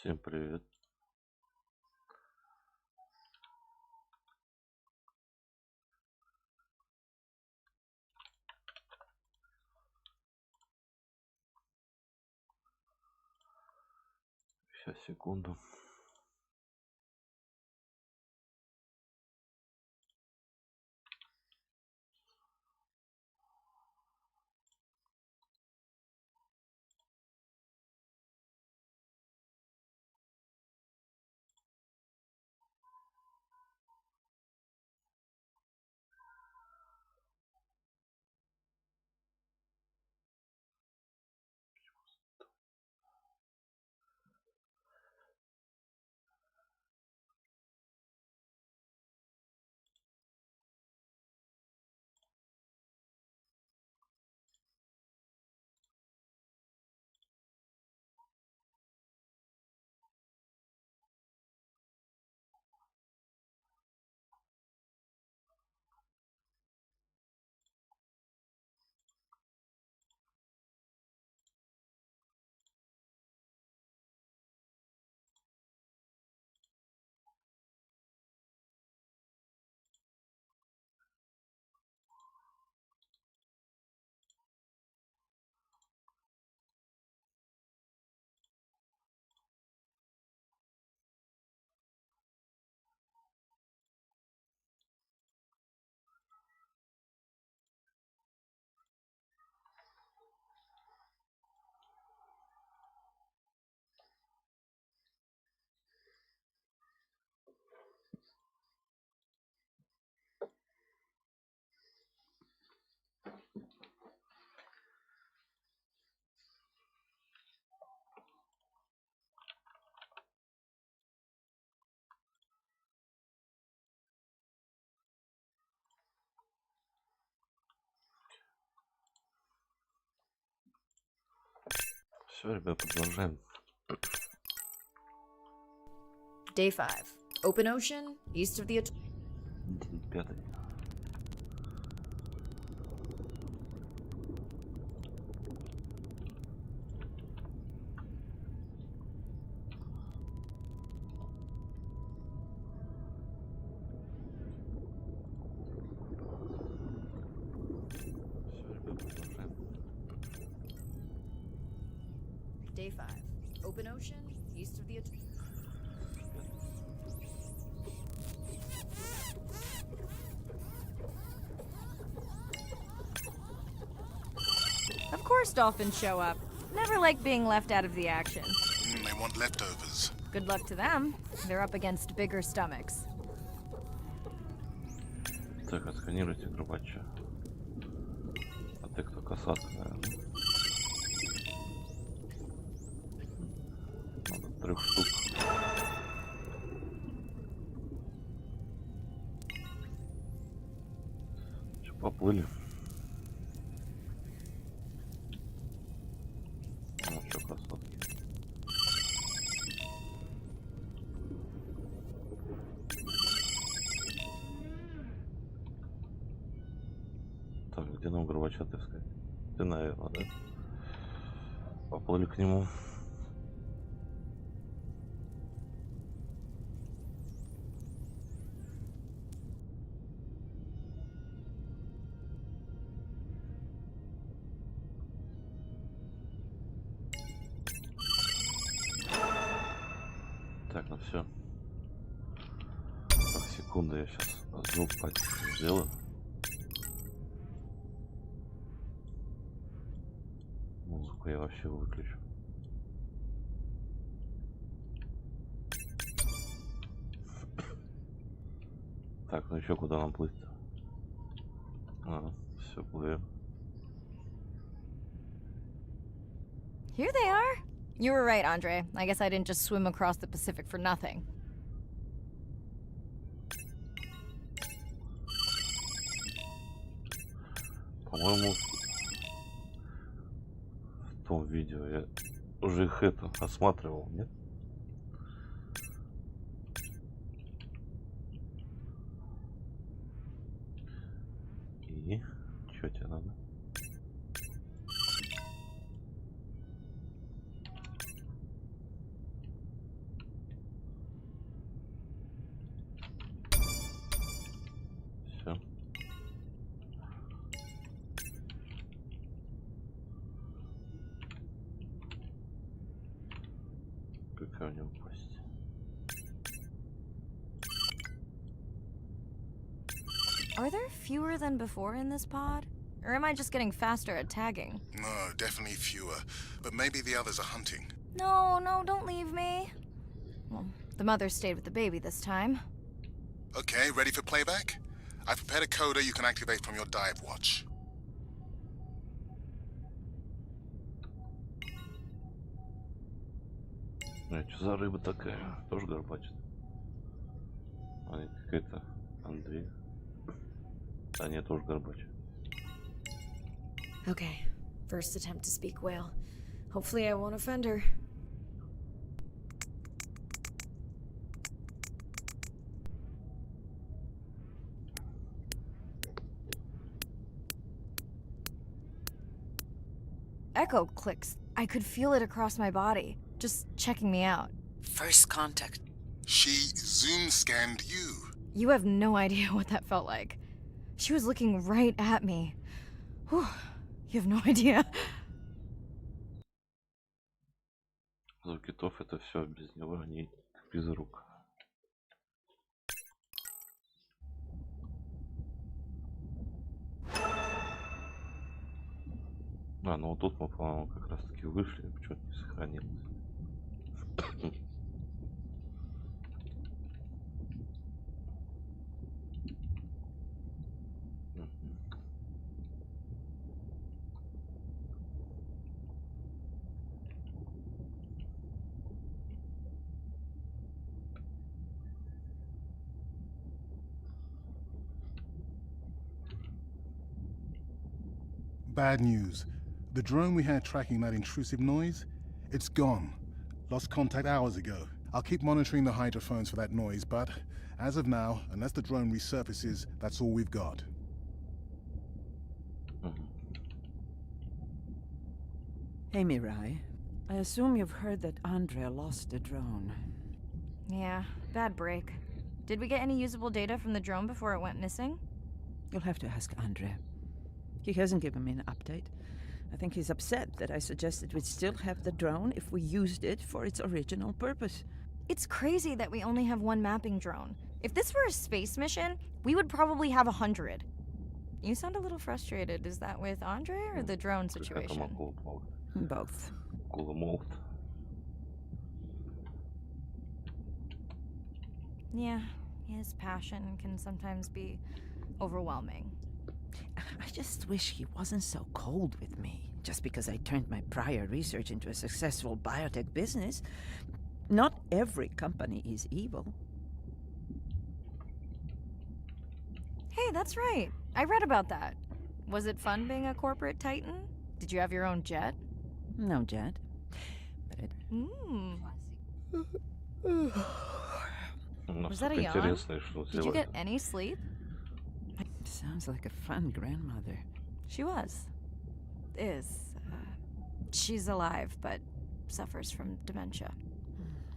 Всем привет. Сейчас, секунду. Все, ребят, продолжаем. Day 5. Open ocean, east of the... День пятый. Day 5. Open ocean, east of the... Of course dolphins show up. Never like being left out of the action. They want leftovers. Good luck to them. They're up against bigger stomachs. Так, отсканируйте грубача. А ты кто, касатка, наверное? Надо 3 штук. Че, поплыли? Ну что, красотки. Так, где нам грубача искать? Ты, наверное, да? Поплыли к нему. Так, ну все. Так, секунду, я сейчас звук потише сделаю. Музыку я вообще выключу. Так, ну еще куда нам плыть-то? Все, плывем. Here they are. You were right, Andre. I guess I didn't just swim across the Pacific for nothing. По-моему, в том видео я уже их осматривал, нет? И что тебе надо? камнем упасть. Are there fewer than before in this pod? Or am I just getting faster at tagging? No, definitely fewer. But maybe the others are hunting. No, don't leave me. Well, the mother stayed with the baby this time. Okay, ready for playback? I've prepared a coder you can activate from your dive watch. Что за рыба такая? Тоже горбачит. А нет, какая-то Андрей. А нет, тоже горбачит. Okay, first attempt to speak whale. Hopefully I won't offend her. Echo clicks. I could feel it across my body, just checking me out. First contact. She zoom scanned you. You have no idea what that felt like. She was looking right at me. Whew, you have no idea. Звук китов — это все, без него они без рук. Ну вот тут мы, по-моему, как раз таки вышли, почему-то не сохранилось. Bad news. The drone we had tracking that intrusive noise, it's gone. Lost contact hours ago. I'll keep monitoring the hydrophones for that noise, but as of now, unless the drone resurfaces, that's all we've got. Hey, Mirai. I assume you've heard that Andrea lost the drone. Yeah, bad break. Did we get any usable data from the drone before it went missing? You'll have to ask Andrea. He hasn't given me an update. I think he's upset that I suggested we'd still have the drone if we used it for its original purpose. It's crazy that we only have one mapping drone. If this were a space mission, we would probably have 100. You sound a little frustrated. Is that with Andre or the drone situation? Both. Yeah, his passion can sometimes be overwhelming. I just wish he wasn't so cold with me, just because I turned my prior research into a successful biotech business. Not every company is evil. Hey, that's right. I read about that. Was it fun being a corporate titan? Did you have your own jet? No jet. But it... Was that a yawn? Did you get any sleep? Sounds like a fun grandmother. She was. She's alive, but suffers from dementia.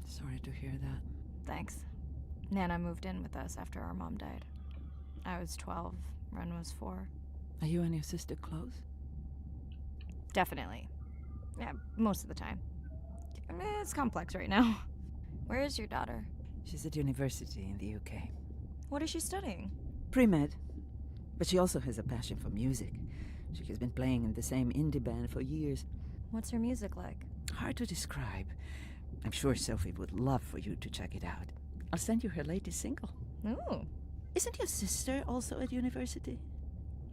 Sorry to hear that. Thanks. Nana moved in with us after our mom died. I was 12, Ren was 4. Are you and your sister close? Definitely. Yeah, most of the time. It's complex right now. Where is your daughter? She's at university in the UK. What is she studying? Pre-med. But she also has a passion for music. She has been playing in the same indie band for years. What's her music like? Hard to describe. I'm sure Sophie would love for you to check it out. I'll send you her latest single. Ooh. Isn't your sister also at university?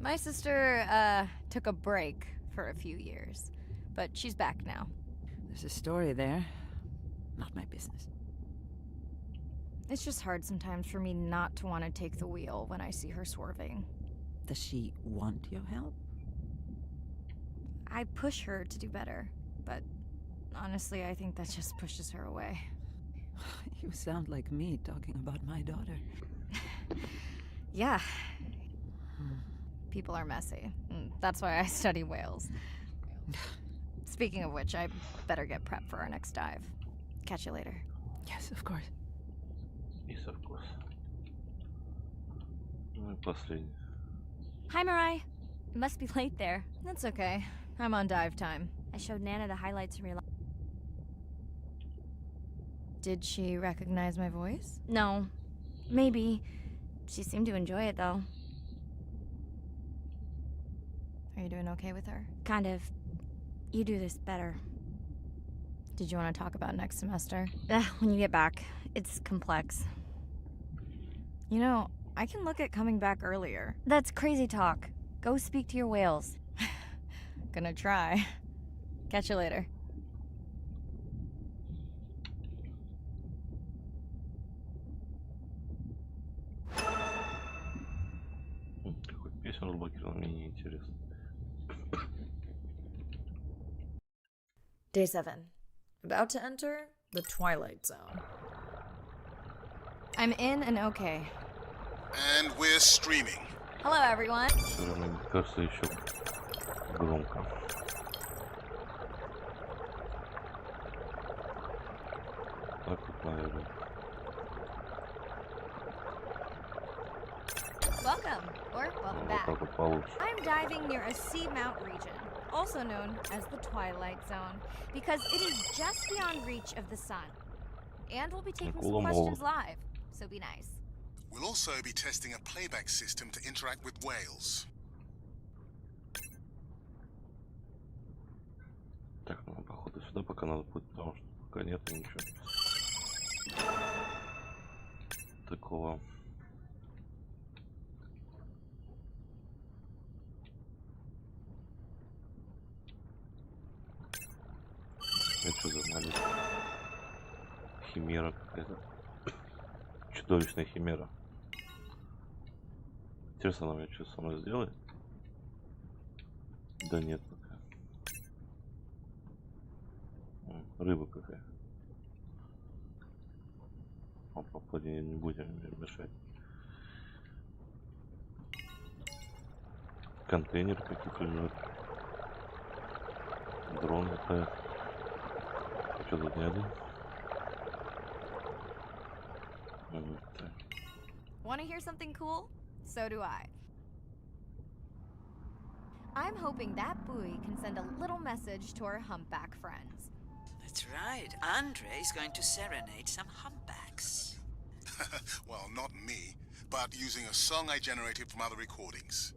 My sister, took a break for a few years. But she's back now. There's a story there. Not my business. It's just hard sometimes for me not to want to take the wheel when I see her swerving. Does she want your help? I push her to do better, but honestly, I think that just pushes her away. You sound like me talking about my daughter. Yeah. People are messy. That's why I study whales. Speaking of which, I better get prepped for our next dive. Catch you later. Yes, of course. Yes, of course. Ну и последний. Hi, Mirai. It must be late there. That's okay. I'm on dive time. I showed Nana the highlights from your Did she recognize my voice? No. Maybe. She seemed to enjoy it, though. Are you doing okay with her? Kind of. You do this better. Did you want to talk about next semester? When you get back. It's complex. You know, I can look at coming back earlier. That's crazy talk. Go speak to your whales. Gonna try. Catch you later. Какой песню разблокировал, мне не интересно. Day 7. About to enter the Twilight Zone. I'm in and okay. And we're streaming. Hello, everyone. Все равно, мне кажется, еще громко. Так вот, наверное. Welcome, or welcome Вот back. так вот получше. I'm diving near a seamount region, also known as the Twilight Zone, because it is just beyond reach of the sun. And we'll be taking some questions live, so be nice. We'll also be testing a playback system to interact with whales. Так, ну, походу, сюда пока надо будет, потому что пока нет ничего такого. Это что за маленькая химера какая-то? Чудовищная химера. Интересно, она мне что со мной сделает? Да нет пока. Рыба какая. А поплаве не будем мешать. Контейнеры какие-то лежат. Дрон летает. Что тут не один? Так. Want to hear something cool? So do I. I'm hoping that buoy can send a little message to our humpback friends. That's right. Andre is going to serenade some humpbacks. Well, not me, but using a song I generated from other recordings.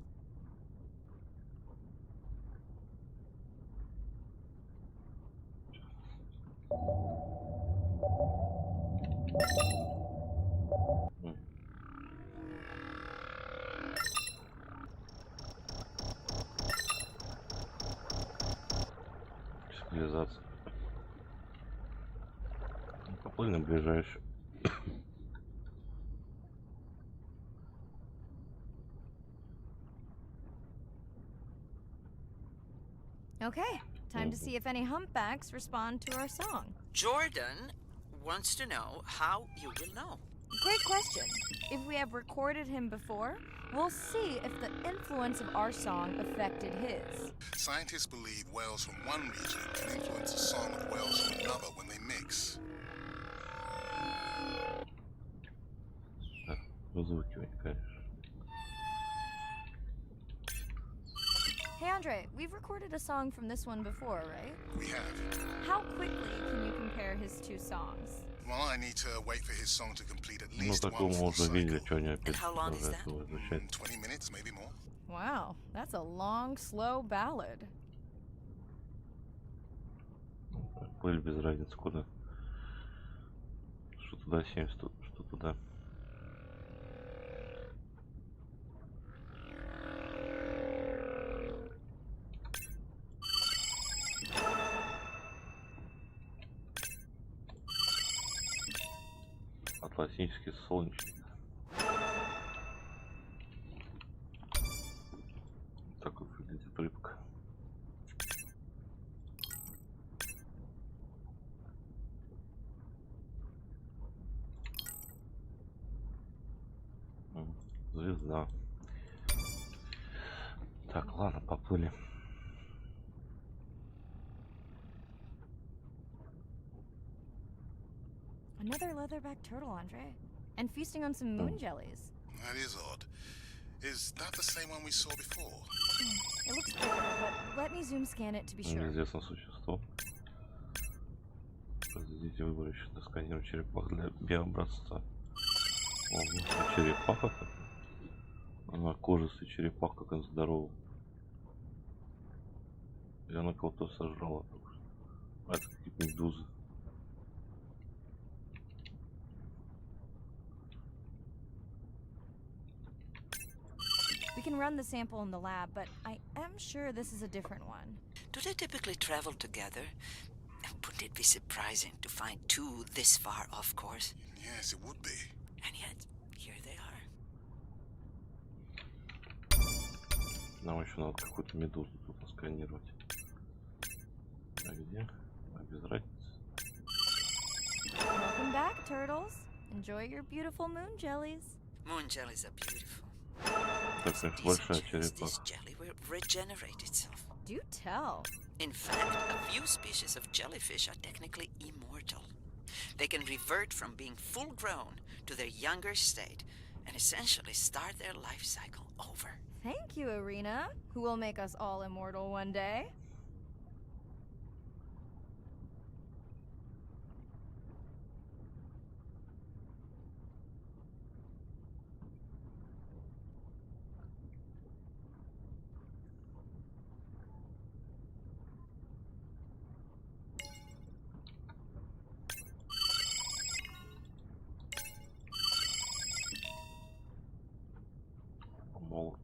Цивилизация. Поплыли на ближайшее. Okay, time to see if any humpbacks respond to our song. Jordan wants to know how you will know. Great question. If we have recorded him before, we'll see if the influence of our song affected his. Scientists believe whales from one region can influence the song of whales from another when they mix. Вызвукивать, конечно. Hey Andre, we've recorded a song from this one before, right? We have. How quickly can you compare his two songs? Well, I need to wait for his song to complete at Ну, least такого one мы full уже видели, cycle. что они опять how long is продолжают that? его изучать. 20 minutes, maybe more. Wow, that's a long, slow ballad. Пыль без разницы куда. Что туда 70, что туда. Атлантический солнечник. Так вот выглядит рыбка. Звезда. Так, ладно, поплыли. Another leatherback turtle, Andre. And feasting on some moon jellies. That is odd. Is that the same one we saw before? It looks bigger, but let me zoom scan it to be sure. Неизвестное существо. Произведите выбор, еще сканировать черепах для биообразца. О, черепаха такая. Она кожистая черепах, как он здоров. И она кого-то сожрала только что. А это какие-то медузы. We can run the sample in the lab, but I am sure this is a different one. Do they typically travel together? Wouldn't it be surprising to find two this far off course? Yes, it would be. And yet, here they are. Нам еще надо какую-то медузу тут сканировать. А где? А без разницы. Welcome back, turtles. Enjoy your beautiful moon jellies. Moon jellies are beautiful. Так, конечно, большая This черепаха. jelly will regenerate itself. Do tell. In fact, a few species of jellyfish are technically immortal. They can revert from being full grown to their younger state and essentially start their life cycle over. Thank you, Arena, who will make us all immortal one day. Молот.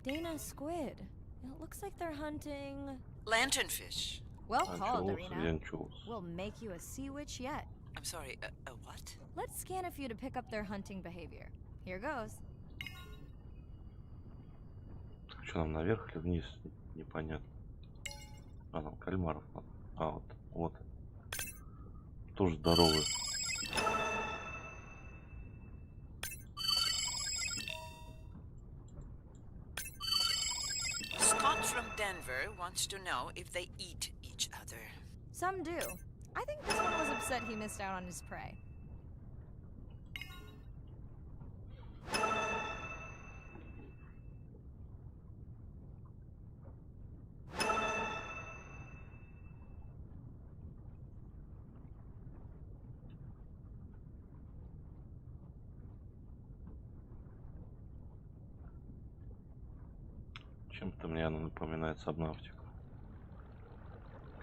Dana squid. It looks like they're hunting. Lanternfish. Well called, Анчоус, Arena. янчоус. We'll make you a sea witch yet. I'm sorry, a what? Let's scan a few to pick up their hunting behavior. Here goes. Что нам наверх или вниз? Непонятно. А, нам кальмаров надо. А, вот. Тоже здоровые. Scott from Denver wants to know if they eat each other. Some do. I think this one was upset he missed out on his prey. Чем-то мне она напоминает сабнавтику.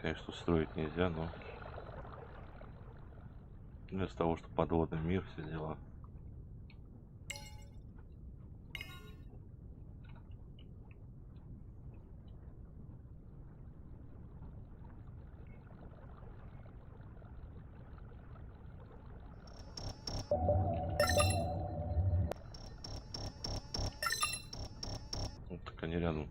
Конечно, строить нельзя, но вместо того, что подводный мир, все дела. Вот так они рядом.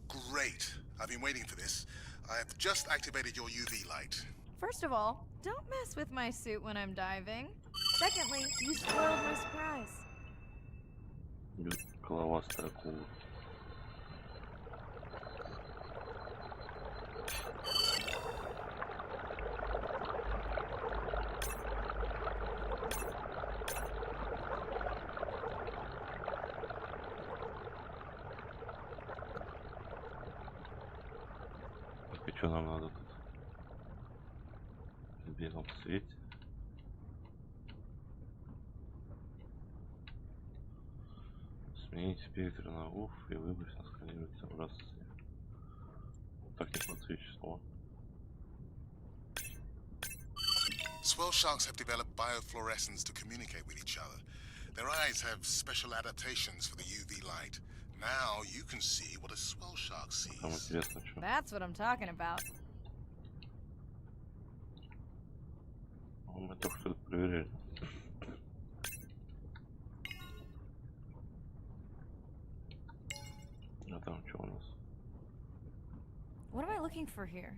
Great. I've been waiting for this. I have just activated your UV light. First of all, don't mess with my suit when I'm diving. Secondly, you spoiled my surprise. Головастая акула. Так, и что нам надо тут? В белом свете. Смените спектр на УФ и выбрать на сканируйте образцы. Так не подсвечено. Swell sharks have developed biofluorescence to communicate with each other. Their eyes have special adaptations for the UV light. Now you can see what a swell shark Там sees. интересно, что. That's what I'm talking about. Мы только что это проверяли. А там что у нас? What am I looking for here?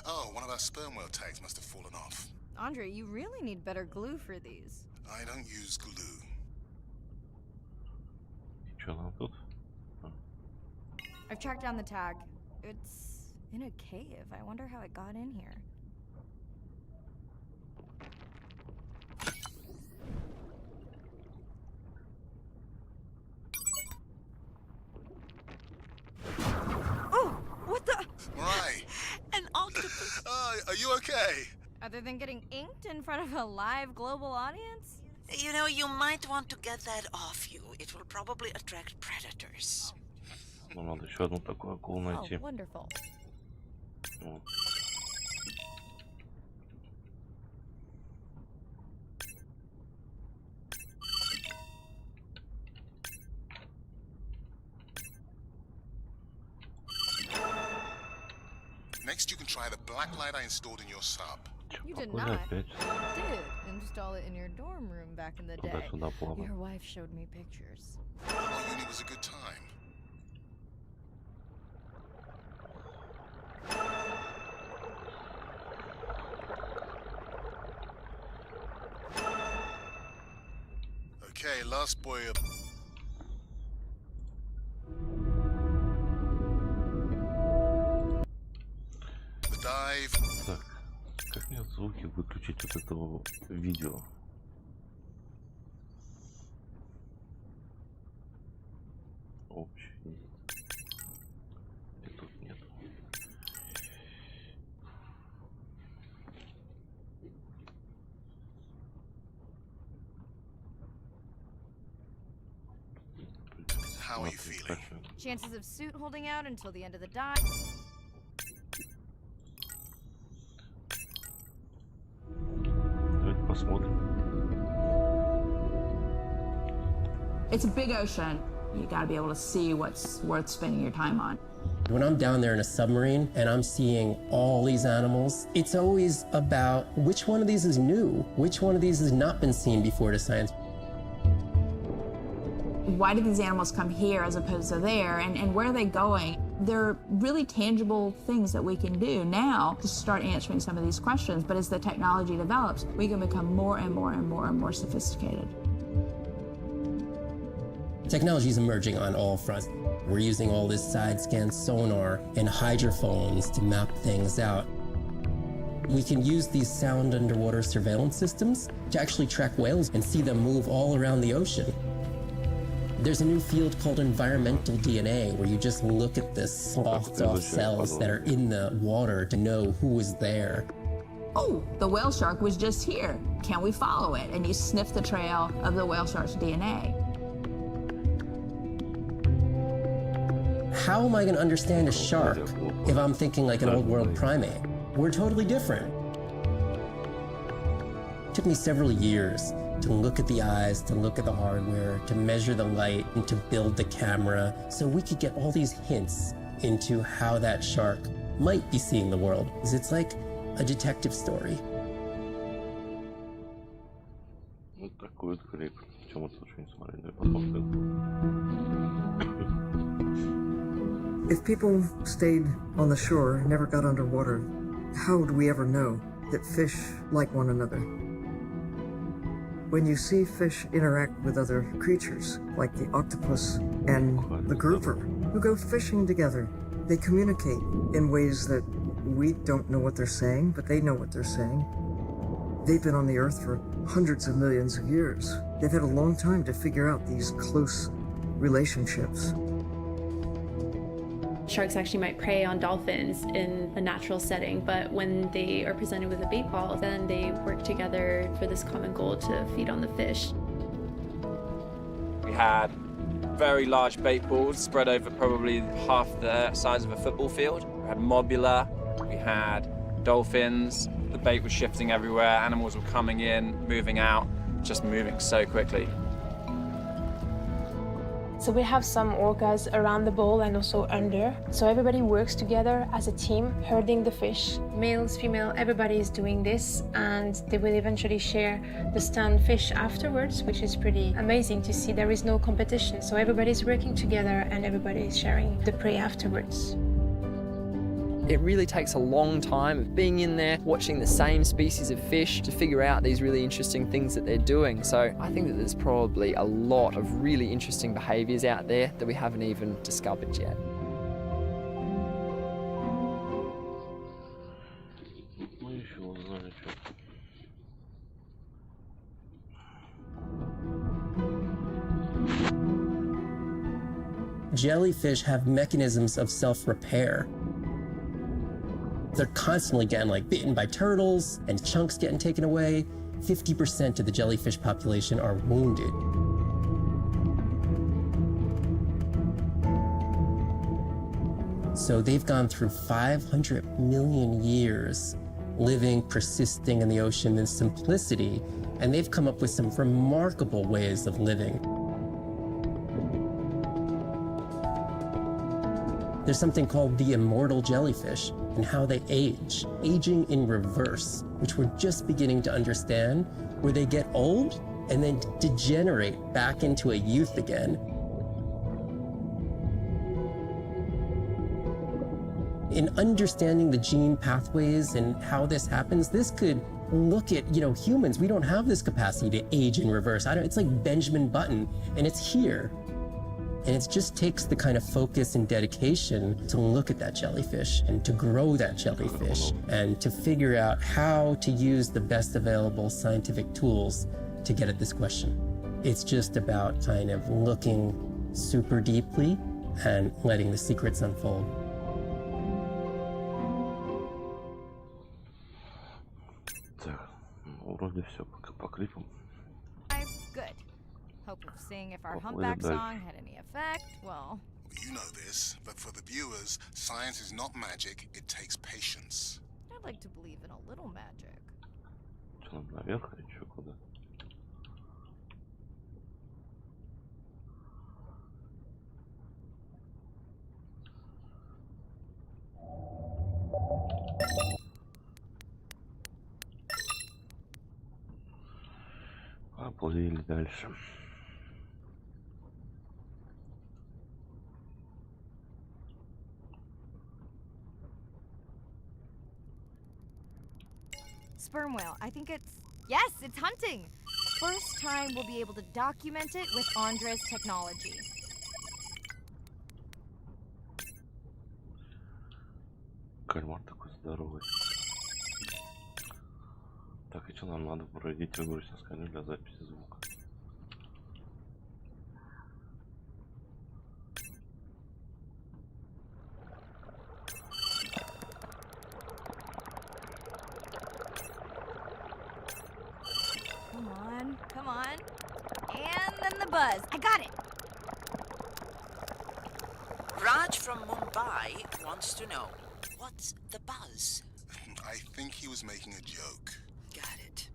Oh, one of our sperm whale tags must have fallen off. Andre, you really need better glue for these. I don't use glue. Что нам тут? I've tracked down the tag. It's in a cave. I wonder how it got in here. you okay? Other than getting inked in front of a live global audience? You know, you might want to get that off you. It will probably attract predators. Ну, надо еще одну такую акулу найти. Oh, wonderful. Вот. Next, you can try the black light I installed in your sub. You did Какой not. опять? Did install it in your dorm room back in the day. Туда-сюда плавал. Your wife showed me pictures. Oh, uni was a good time. Okay, last boy up. The dive. Так, как мне звуки выключить от этого видео? Общий. И тут нет. How are you feeling? Chances of suit holding out until the end of the dive. Давайте посмотрим. It's a big ocean. You gotta be able to see what's worth spending your time on. When I'm down there in a submarine and I'm seeing all these animals, it's always about which one of these is new, which one of these has not been seen before to science. Why did these animals come here as opposed to there, and where are they going? They're really tangible things that we can do now to start answering some of these questions, but as the technology develops, we can become more and more and more and more sophisticated. Technology is emerging on all fronts. We're using all this side-scan sonar and hydrophones to map things out. We can use these sound underwater surveillance systems to actually track whales and see them move all around the ocean. There's a new field called environmental DNA, where you just look at the soft cells that are in the water to know who is there. Oh, the whale shark was just here. Can we follow it? And you sniff the trail of the whale shark's DNA. How am I going to understand a shark if I'm thinking like an old world primate? We're totally different. It took me several years to look at the eyes, to look at the hardware, to measure the light, and to build the camera, so we could get all these hints into how that shark might be seeing the world. It's like a detective story. Вот такой вот клип. Чем мы тоже не смотрели, потом. If people stayed on the shore, never got underwater, how would we ever know that fish like one another? When you see fish interact with other creatures, like the octopus and the grouper, who go fishing together, they communicate in ways that we don't know what they're saying, but they know what they're saying. They've been on the earth for hundreds of millions of years. They've had a long time to figure out these close relationships. Sharks actually might prey on dolphins in a natural setting, but when they are presented with a bait ball, then they work together for this common goal to feed on the fish. We had very large bait balls spread over probably half the size of a football field. We had mobula, we had dolphins, the bait was shifting everywhere, animals were coming in, moving out, just moving so quickly. So we have some orcas around the bowl and also under. So everybody works together as a team, herding the fish. Males, female, everybody is doing this, and they will eventually share the stunned fish afterwards, which is pretty amazing to see. There is no competition, so everybody's working together and everybody is sharing the prey afterwards. It really takes a long time of being in there, watching the same species of fish to figure out these really interesting things that they're doing. So I think that there's probably a lot of really interesting behaviours out there that we haven't even discovered yet. Jellyfish have mechanisms of self-repair. They're constantly getting like bitten by turtles and chunks getting taken away. 50% of the jellyfish population are wounded. So they've gone through 500 million years living, persisting in the ocean in simplicity, and they've come up with some remarkable ways of living. There's something called the immortal jellyfish and how they age, aging in reverse, which we're just beginning to understand, where they get old and then degenerate back into a youth again. In understanding the gene pathways and how this happens, this could look at, humans. We don't have this capacity to age in reverse. It's like Benjamin Button, and it's here. And it just takes the kind of focus and dedication to look at that jellyfish and to grow that jellyfish and to figure out how to use the best available scientific tools to get at this question. It's just about kind of looking super deeply and letting the secrets unfold. Так, вроде все по клипам. Good. Hope of seeing if our Well, humpback we'll song had any effect. Well, You know this, but for the viewers, science is not magic, it takes patience. I'd like to believe in a little magic. Что нам наверх или что, куда? Поплыли дальше. Sperm whale. I think it's... Yes, it's hunting! First time we'll be able to document it with Andre's technology. Кальмар такой здоровый. Так, и что нам надо? Пройдите выгрузить сканер для записи звука. Come on. And then the buzz. I got it. Raj from Mumbai wants to know, what's the buzz? I think he was making a joke. Got it.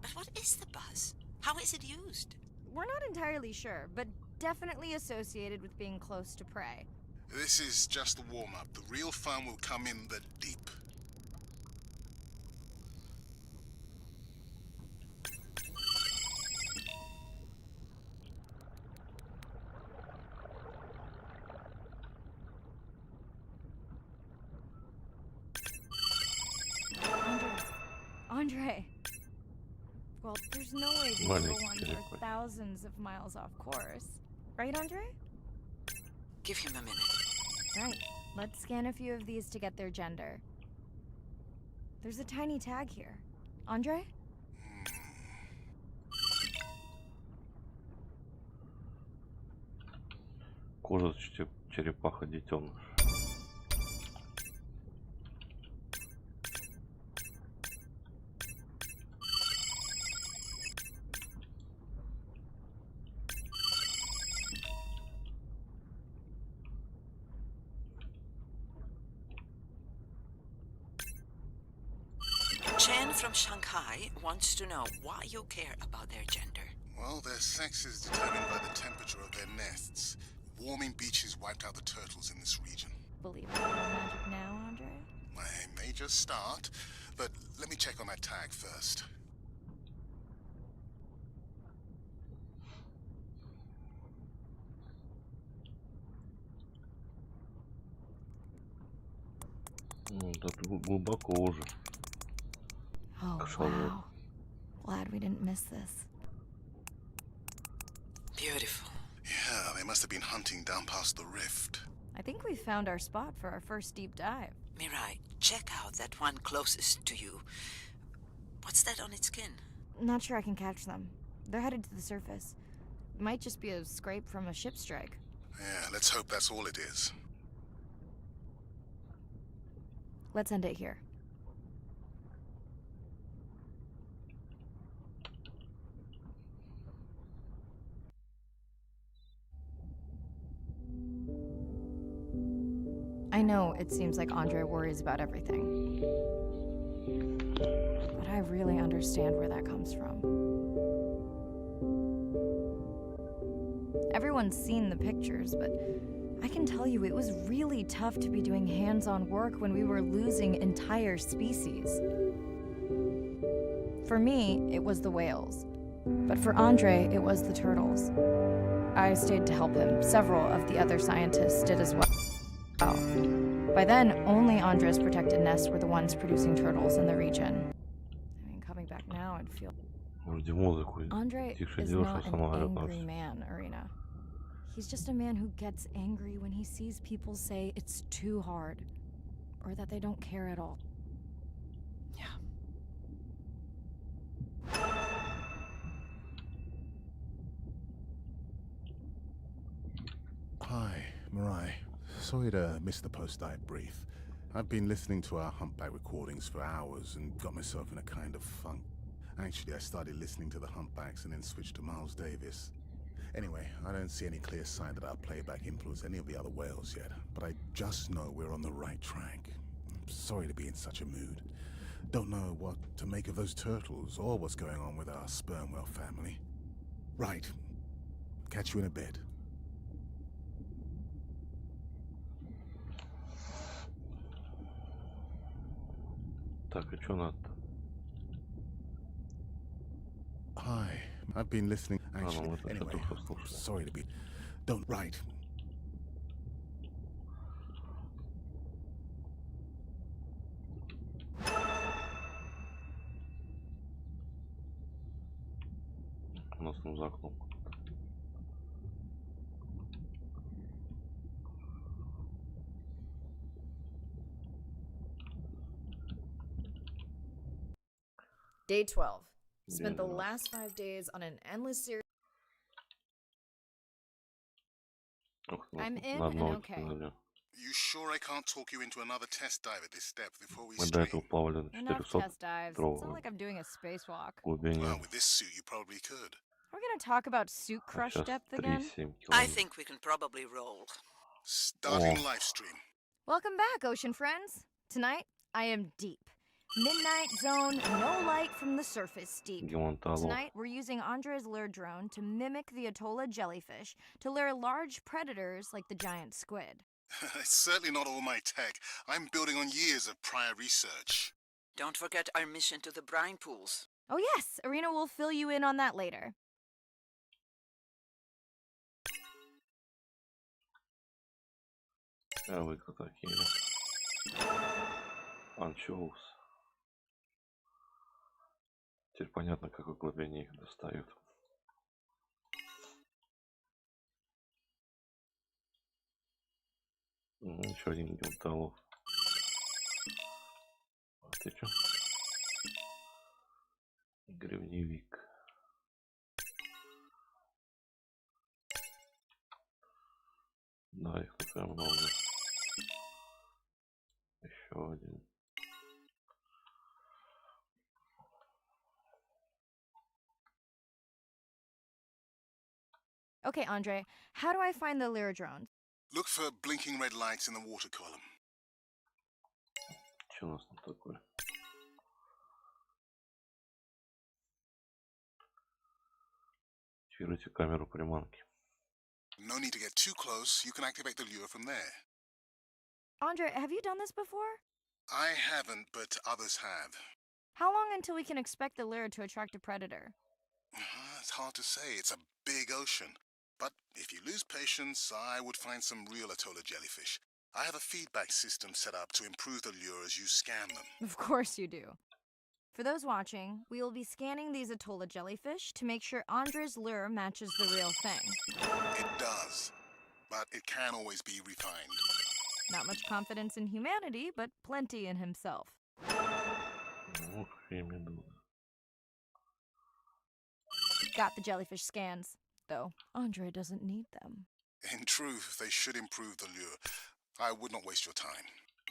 But what is the buzz? How is it used? We're not entirely sure, but definitely associated with being close to prey. This is just the warm-up. The real fun will come in the deep. Andre. Well, there's no way these little ones are thousands of miles off course. Right, Andre? Give him a minute. Right. Let's scan a few of these to get their gender. There's a tiny tag here. Andre? Кожа черепаха детеныш. Chen from Shanghai wants to know why you care about their gender. Well, their sex is determined by the temperature of their nests. Warming beaches wiped out the turtles in this region. Believe in magic now, Andre? I may just start, but let me check on that tag first. Тут глубоко уже. Oh, wow. Glad we didn't miss this. Beautiful. Yeah, they must have been hunting down past the rift. I think we found our spot for our first deep dive. Mirai, check out that one closest to you. What's that on its skin? Not sure I can catch them. They're headed to the surface. Might just be a scrape from a ship strike. Yeah, let's hope that's all it is. let's end it here. I know it seems like Andre worries about everything, but I really understand where that comes from. Everyone's seen the pictures, but I can tell you it was really tough to be doing hands-on work when we were losing entire species. For me, it was the whales, but for Andre, it was the turtles. I stayed to help him. Several of the other scientists did as well. By then, only Andre's protected nests were the ones producing turtles in the region. I mean, coming back now, I'd feel... Andre is not an angry man, Irina. He's just a man who gets angry when he sees people say it's too hard, or that they don't care at all. Yeah. Hi, Mirai. Sorry to miss the post-dive brief. I've been listening to our humpback recordings for hours and got myself in a kind of funk. Actually, I started listening to the humpbacks and then switched to Miles Davis. Anyway, I don't see any clear sign that our playback influenced any of the other whales yet, but I just know we're on the right track. I'm sorry to be in such a mood. Don't know what to make of those turtles or what's going on with our sperm whale family. Right. Catch you in a bit. Так, и чё надо-то? Hi, I've been listening. Actually, вот это anyway, только слушаю. sorry to be... Don't... Right. У нас там за окном. Day 12. Spent the День 12. last 5 days on an endless series. Ох, I'm нас in на and одно okay. кинули. You sure I can't talk you into another test dive at this depth before we Мы до этого stream? плавали на Enough 400 test dives. It's not like I'm doing a spacewalk. глубине. Well, with this suit, you probably could. We're gonna talk about suit А crush сейчас depth again? 3-7 I километров. think we can probably roll. Starting Oh. live stream. Welcome back, ocean friends. Tonight, I am deep. Midnight zone, no light from the surface deep. Гемонтолог. Tonight, we're using Andre's lure drone to mimic the Atolla jellyfish to lure large predators like the giant squid. It's certainly not all my tech. I'm building on years of prior research. Don't forget our mission to the brine pools. Oh yes, Irina will fill you in on that later. А вы кто такие? Анчоус. Теперь понятно, какой глубине их достают. Еще один гемонтолог. А ты чё? Гривневик. Да, их тут прям много. Еще один. Okay, Andre, how do I find the lure drones? Look for blinking red lights in the water column. Что у нас там такое? Активируйте камеру приманки. No need to get too close. You can activate the lure from there. Andre, have you done this before? I haven't, but others have. How long until we can expect the lure to attract a predator? It's hard to say. It's a big ocean. But if you lose patience, I would find some real Atolla jellyfish. I have a feedback system set up to improve the lure as you scan them. Of course you do. For those watching, we will be scanning these Atolla jellyfish to make sure Andre's lure matches the real thing. It does, but it can always be refined. Not much confidence in humanity, but plenty in himself. Ох, и медуза. Got the jellyfish scans, though Andre doesn't need them. In truth, they should improve the lure. I would not waste your time.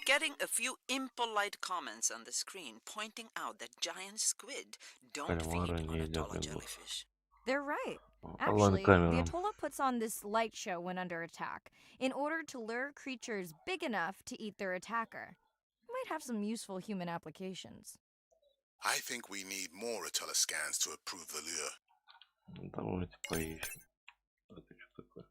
Getting a few impolite comments on the screen pointing out that giant squid don't feed Кальмары on не едят Atolla медуз. jellyfish. They're right. Онлайн Actually, the камера. Atolla puts on this light show when under attack in order to lure creatures big enough to eat their attacker. Might have some useful human applications. I think we need more Atolla scans to approve the lure. Давайте поищем. Это что такое?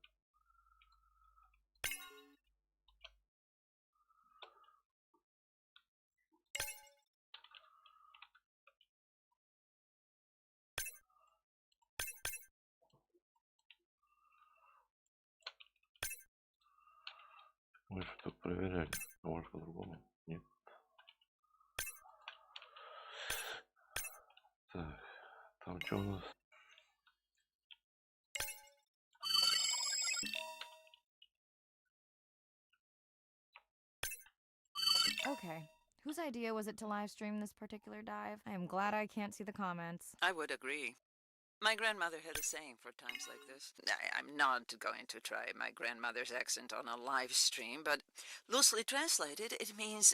Мы что-то проверяли. А может по-другому? Нет. Так, там что у нас? Okay. Whose idea was it to live stream this particular dive? I am glad I can't see the comments. I would agree. My grandmother had a saying for times like this. I'm not going to try my grandmother's accent on a live stream, but loosely translated, it means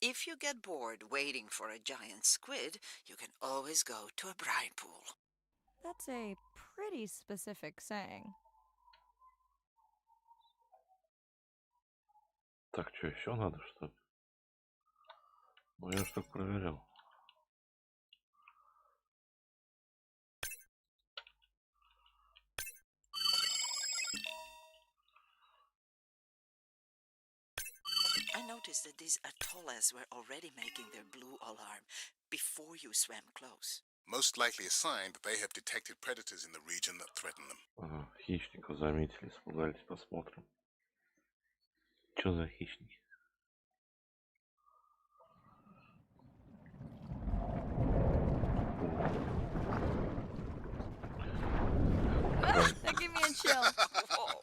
if you get bored waiting for a giant squid, you can always go to a brine pool. That's a pretty specific saying. Так, что еще надо, что ли? Ну, я ж так проверял. I noticed that these atollas were already making their blue alarm before you swam close. Most likely a sign that they have detected predators in the region that threaten them. Ага, хищников заметили, испугались, посмотрим. Что за хищники? That gave me a chill. Whoa.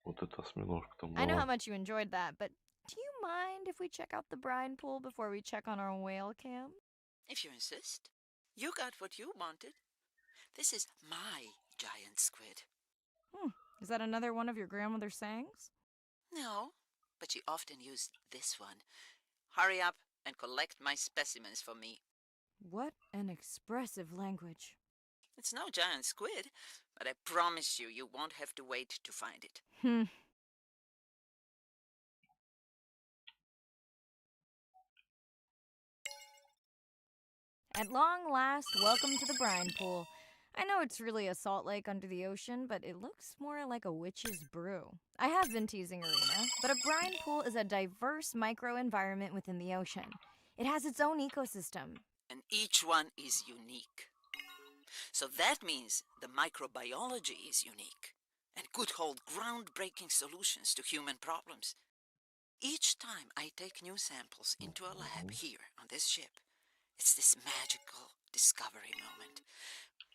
Вот это осьминожка там I know how была. much you enjoyed that, but do you mind if we check out the brine pool before we check on our whale cam? If you insist. You got what you wanted. This is my giant squid. Is that another one of your grandmother's sayings? No, but she often used this one. Hurry up and collect my specimens for me. What an expressive language. It's no giant squid, but I promise you, you won't have to wait to find it. At long last, welcome to the brine pool. I know it's really a salt lake under the ocean, but it looks more like a witch's brew. I have been teasing Arena, but a brine pool is a diverse microenvironment within the ocean. It has its own ecosystem. And each one is unique. So that means the microbiology is unique and could hold groundbreaking solutions to human problems. Each time I take new samples into a lab here on this ship, it's this magical discovery moment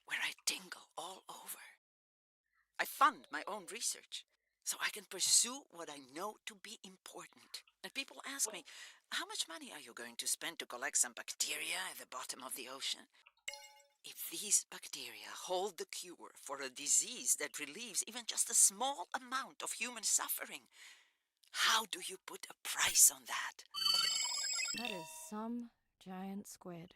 where I tingle all over. I fund my own research so I can pursue what I know to be important. And people ask me, how much money are you going to spend to collect some bacteria at the bottom of the ocean? If these bacteria hold the cure for a disease that relieves even just a small amount of human suffering, how do you put a price on that? That is some giant squid.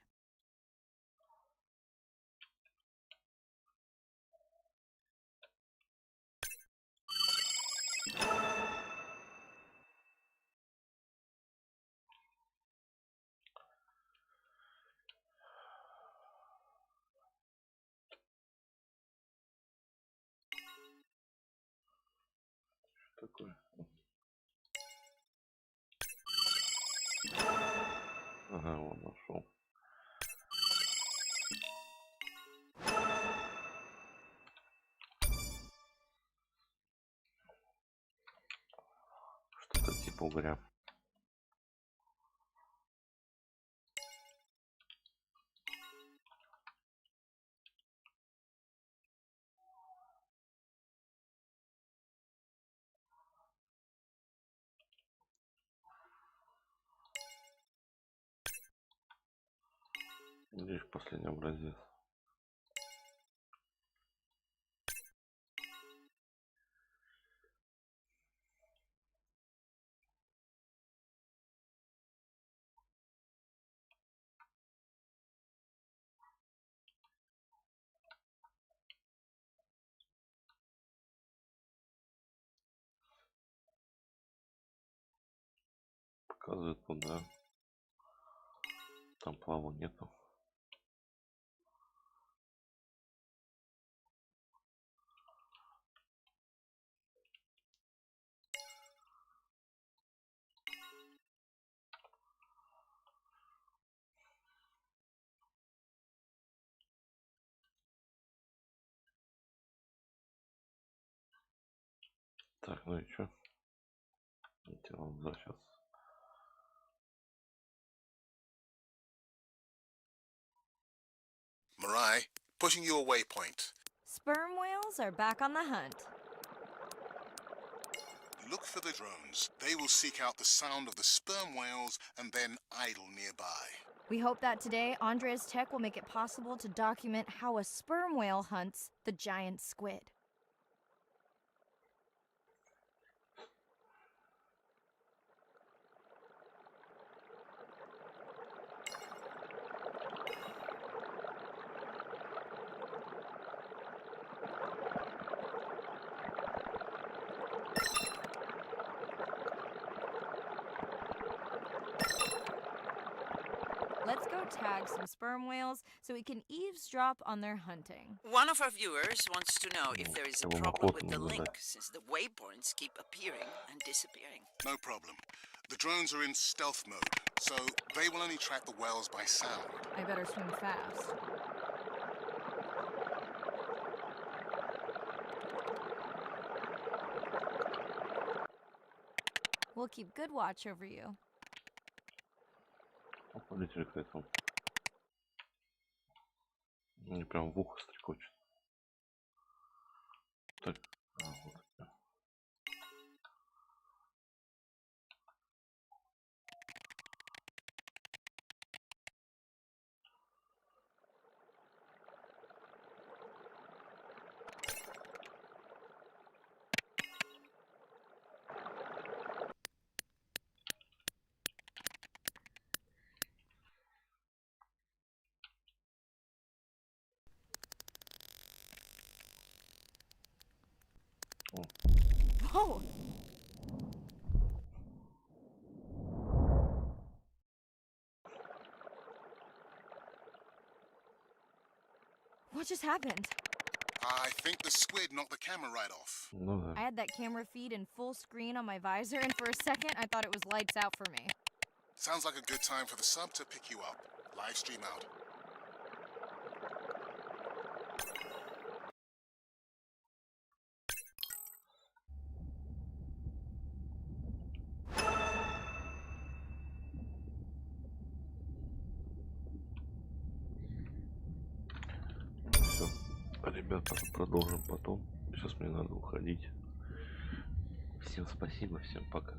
Что такое? Ага, вот нашел. Что-то типа угря. Здесь последний образец. Показывает, ну да. Там плаву нету. Так, ну и чё? Хотел возвращаться. Mirai, pushing your waypoint. Sperm whales are back on the hunt. Look for the drones. They will seek out the sound of the sperm whales and then idle nearby. We hope that today, Andrea's tech will make it possible to document how a sperm whale hunts the giant squid. Let's go tag some sperm whales so we can eavesdrop on their hunting. One of our viewers wants to know if there is a problem with the link, since the waypoints keep appearing and disappearing. No problem. The drones are in stealth mode, so they will only track the whales by sound. I better swim fast. We'll keep good watch over you. Полетели к этому. Мне прям в ухо стрекочет. Так, вот. Whoa! What just happened? I think the squid knocked the camera right off. Ну да. I had that camera feed in full screen on my visor, and for a second I thought it was lights out for me. Sounds like a good time for the sub to pick you up. Live stream out. Все. Ребята, продолжим потом. Сейчас мне надо уходить. Всем спасибо, всем пока.